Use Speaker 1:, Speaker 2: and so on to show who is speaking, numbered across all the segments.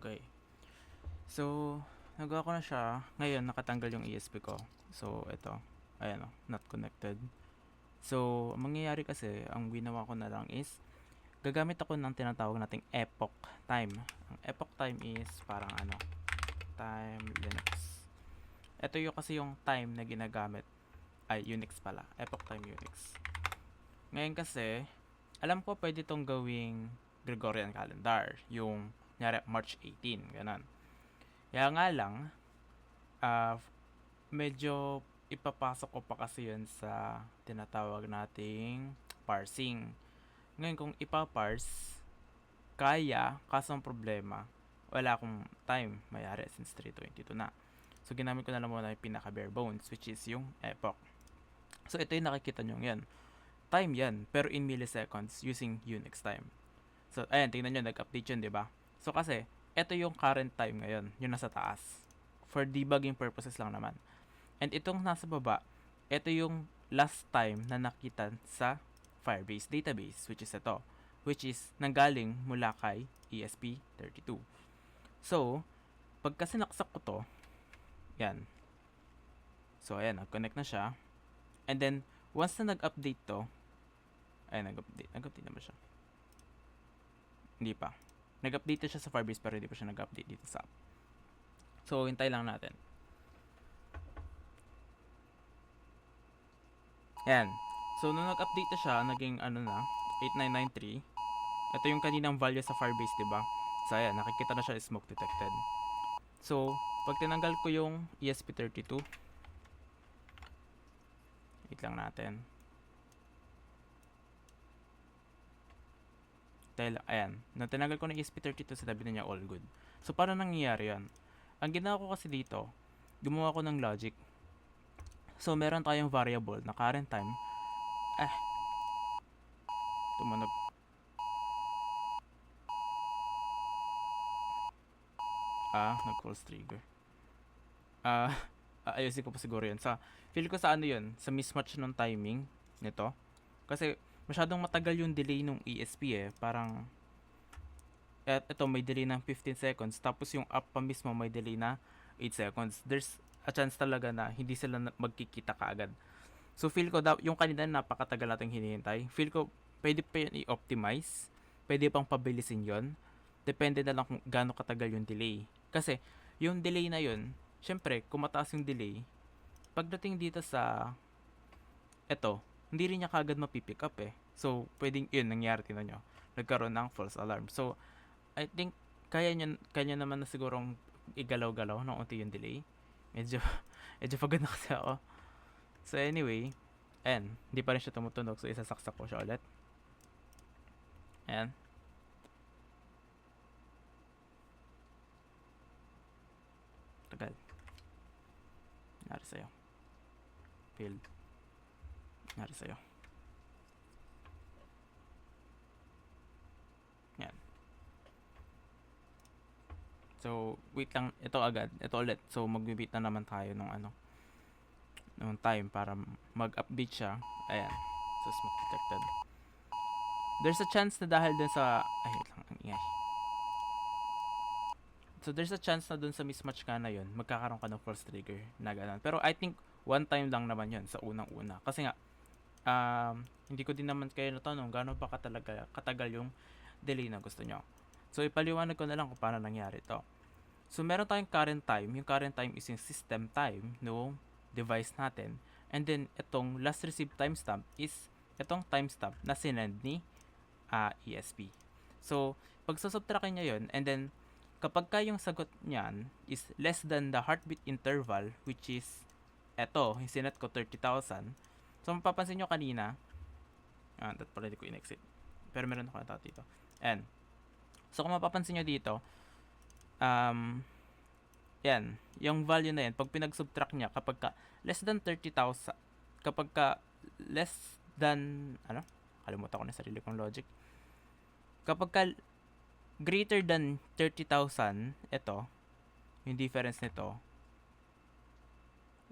Speaker 1: Okay. So, nagawa ko na siya. Ngayon, nakatanggal yung ESP ko. So, ito. Ayan o, not connected. So, ang mangyayari kasi, ang ginawa ko na lang is, gagamit ako ng tinatawag nating epoch time. Ang epoch time is parang time Linux. Ito yung kasi yung time na ginagamit. Ay, Unix pala. Epoch time Unix. Ngayon kasi, alam ko pwede itong gawing Gregorian calendar. Yung, nyari, March 18, ganun. Kaya nga lang, medyo ipapasok ko pa kasi yun sa tinatawag nating parsing. Ngayon, kung ipaparse, kaya, kaso ang problema, wala akong time mayari since 322 na. So, ginamit ko na lang muna yung pinaka bare bones, which is yung epoch. So, ito yung nakikita nyo yan. Time yan, pero in milliseconds using Unix time. So, ayan, tingnan nyo, nag-update yun, di ba? So, kasi, ito yung current time ngayon, yung nasa taas. For debugging purposes lang naman. And itong nasa baba, ito yung last time na nakita sa Firebase database, which is ito. Which is nanggaling mula kay ESP32. So, pagka sinaksak ko to, yan. So, ayan, nag-connect na siya. And then, once na nag-update to, ayan, nag-update na ba siya? Hindi pa. Nag-update siya sa Firebase pero hindi pa siya nag-update dito sa app. So, hintay lang natin. Yan. So, nung nag-update na siya, naging 8993. Ito yung kaninang value sa Firebase, diba? So, ayan, nakikita na siya smoke detected. So, pag tinanggal ko yung ESP32, wait lang natin. Dahil, ayan, nung tinanggal ko ng ESP32, sabi na niya all good. So, paano nangyayari yan? Ang ginawa ko kasi dito, gumawa ko ng logic. So, meron tayong variable na current time. Tumunog. Nag-false trigger. Ayusin ko pa siguro yun. Feel ko sa yun, sa mismatch ng timing nito. Kasi, masyadong matagal yung delay ng ESP Parang, ito may delay ng 15 seconds. Tapos yung app pa mismo may delay na 8 seconds. There's a chance talaga na hindi sila magkikita kaagad. So, feel ko yung kanina napakatagal nating hinihintay. Feel ko, pwede pa yun i-optimize. Pwede pang pabilisin yon. Depende na lang kung gaano katagal yung delay. Kasi, yung delay na yun, syempre, kung mataas yung delay, pagdating dito sa, eto, hindi rin niya kagad mapipick up So, pwedeng yun, nangyari, tinan nyo. Nagkaroon ng false alarm. So, I think, kanya naman na sigurong igalaw-galaw ng unti yung delay. Medyo pagod na kasi ako. So, anyway, ayan, hindi pa rin siya tumutunog. So, isasaksak ko siya ulit. Ayan. Tagal. Nangyari sa'yo. Failed. Nangyari sa'yo. Ayan. So, wait lang. Ito agad. Ito ulit. So, mag-wait na naman tayo ng time para mag-update siya. Ayan. So, smoke detected. There's a chance na dahil dun sa... Ay, wait lang. Ang ingay. So, there's a chance na dun sa mismatch ka na yun, magkakaroon ka ng false trigger na ganun. Pero I think, one time lang naman yun sa unang-una. Kasi nga, hindi ko din naman kayo natanong gano'n pa katagal yung delay na gusto nyo. So, ipaliwanag ko na lang kung paano nangyari to. So, meron tayong current time. Yung current time is yung system time no device natin. And then, itong last received timestamp is itong timestamp na sinend ni ESP. So, pag susubtrakin niya yun, and then, kapag ka yung sagot niyan is less than the heartbeat interval, which is eto, yung sinet ko 30,000. So, mapapansin nyo kanina, that pala di ko in-exit. Pero meron ako natatap dito. And, so kung mapapansin nyo dito, yan, yung value na yan, pag pinag-subtract niya, kapag ka less than 30,000, kapag ka less than, kalimutan ko na sarili kong logic. Kapag ka greater than 30,000, ito, yung difference nito,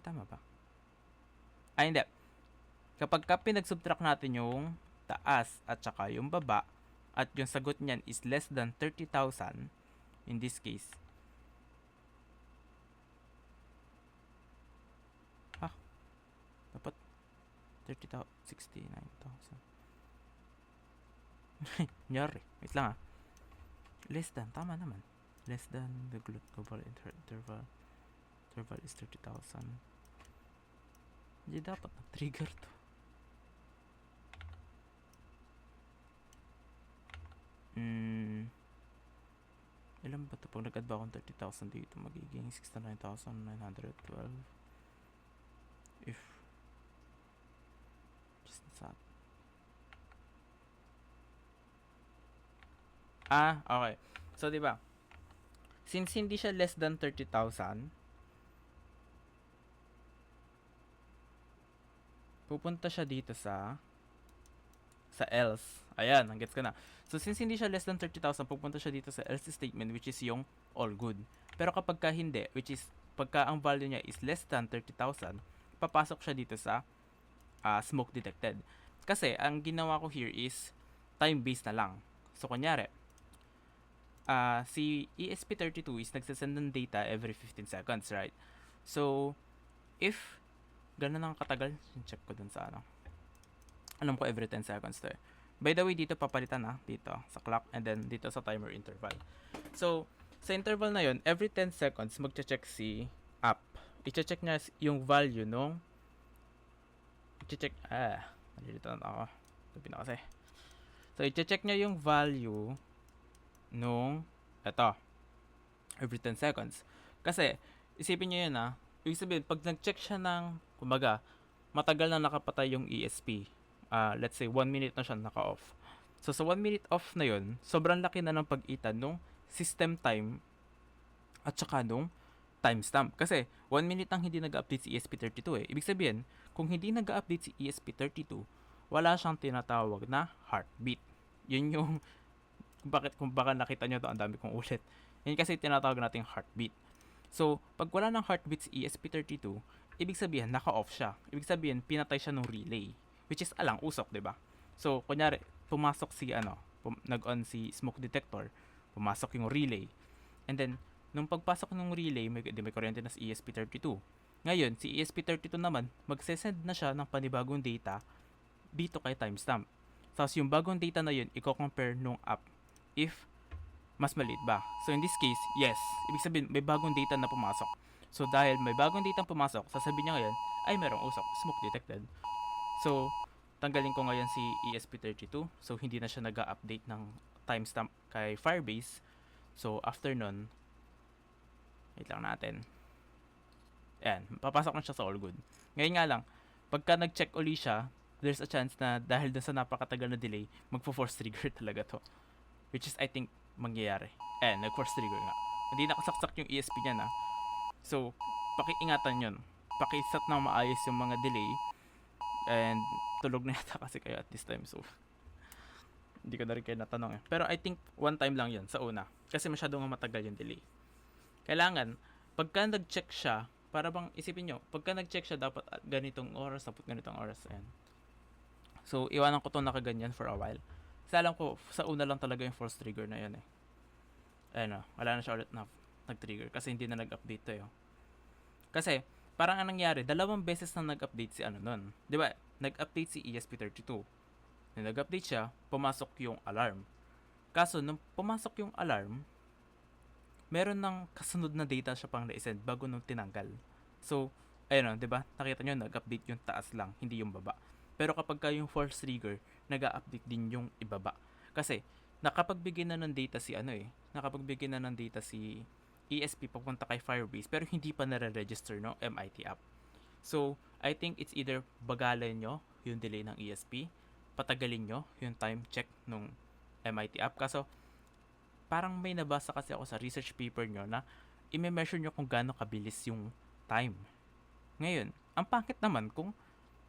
Speaker 1: tama ba? Hindi. Kapag ka pinag-subtract natin yung taas at saka yung baba, at yung sagot niyan is less than 30,000, in this case. Dapat 30,000, 69,000. Nyari. Wait lang Less than. Tama naman. Less than the global interval. Interval is 30,000. Hindi dapat nag-trigger to. Ilan ba to? Pag nag-add ba akong 30,000 dito, magiging 69,912. If just that. Okay. So, di ba? Since hindi siya less than 30,000, pupunta siya dito sa else. Ayan, ang gets ko na. So, since hindi siya less than 30,000, pupunta siya dito sa else statement, which is yung all good. Pero kapag ka hindi, which is pagka ang value niya is less than 30,000, papasok siya dito sa smoke detected. Kasi, ang ginawa ko here is time-based na lang. So, kunyari, si ESP32 is nagsasend ng data every 15 seconds, right? So, if ganun ang katagal, check ko dun sa alam ko every 10 seconds to By the way, dito papalitan dito sa clock and then dito sa timer interval. So, sa interval na yon, every 10 seconds magche-check si app. I-check niya yung value nung nalilito na ako. Sabi na kasi. So, i-check niya yung value nung every 10 seconds. Kasi, isipin niyo yun ibig sabihin, pag nag-check siya ng, kumbaga, matagal na nakapatay yung ESP. Let's say 1 minute na siya naka-off. So, sa 1 minute off na yun, sobrang laki na ng pag-itan nung system time at saka nung timestamp. Kasi, 1 minute ang hindi nag-update si ESP32 Ibig sabihin, kung hindi nag-update si ESP32, wala siyang tinatawag na heartbeat. Yun yung, kung baka nakita nyo ang dami kong ulit. Yun kasi tinatawag nating heartbeat. So, pag wala ng heartbeat si ESP32, ibig sabihin, naka-off siya. Ibig sabihin, pinatay siya ng relay. Which is usok, 'di ba? So, kunyari, pumasok si nag-on si smoke detector, pumasok yung relay. And then, nung pagpasok ng relay, may kuryente na si ESP32. Ngayon, si ESP32 naman, magse-send na siya ng panibagong data dito kay timestamp. Tapos yung bagong data na yun, i-compare nung app if mas maliit ba. So, in this case, yes. Ibig sabihin, may bagong data na pumasok. So, dahil may bagong data pumasok, sasabihin niya ngayon, ay merong usok, smoke detected. So, tanggalin ko ngayon si ESP32. So, hindi na siya nag-update ng timestamp kay Firebase. So, after nun, wait lang natin. Ayan, papasok na siya sa all good. Ngayon nga lang, pagka nag-check uli siya, there's a chance na dahil dun sa napakatagal na delay, magpo-force trigger talaga to. Which is, I think, mangyayari. Ayan, nag-force trigger nga. Hindi nakasaksak yung ESP niya So, pakiingatan yun. Pakisat ng maayos yung mga delay. And tulog na yata kasi kayo at this time, so hindi ko na rin kayo natanong Pero I think one time lang yun sa una, kasi masyadong matagal yung delay. Kailangan pagka nag-check siya, para bang isipin nyo, pagka nag-check siya dapat ganitong oras, dapat ganitong oras. Ayan. So iwanan ko to nakaganyan for a while. Kasi alam ko sa una lang talaga yung force trigger na yun Ayan wala na siya ulit na nag-trigger kasi hindi na nag-update to Kasi parang anong nangyari, 2 beses na nag-update si nun. 'Di ba? Nag-update si ESP32. Nung nag-update siya, pumasok yung alarm. Kaso nung pumasok yung alarm, meron ng kasunod na data siya pang na-send bago nung tinanggal. So, ayun 'di ba? Nakita niyo nag-update yung taas lang, hindi yung baba. Pero kapag yung force trigger, nag-update din yung ibaba. Kasi nakapagbigay na ng data si nakapagbigay na ng data si ESP papunta kay Firebase pero hindi pa nare-register no MIT app. So, I think it's either bagalin nyo yung delay ng ESP, patagalin nyo yung time check nung MIT app. Kaso, parang may nabasa kasi ako sa research paper nyo na i-measure nyo kung gaano kabilis yung time. Ngayon, ang pangit naman kung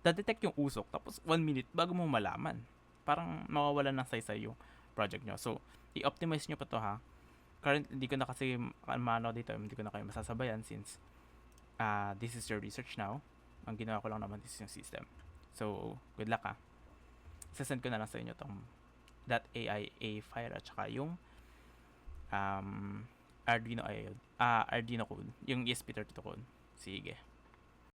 Speaker 1: da-detect yung usok tapos 1 minute bago mo malaman. Parang mawawalan ng saysay yung project nyo. So, i-optimize nyo pa to Current, hindi ko na kasi dito, hindi ko na kayo masasabayan since this is your research now. Ang ginawa ko lang naman is yung system. So, good luck Sasend ko na lang sa inyo tong .aia file at saka yung Arduino Code. Yung ESP32 code. Sige.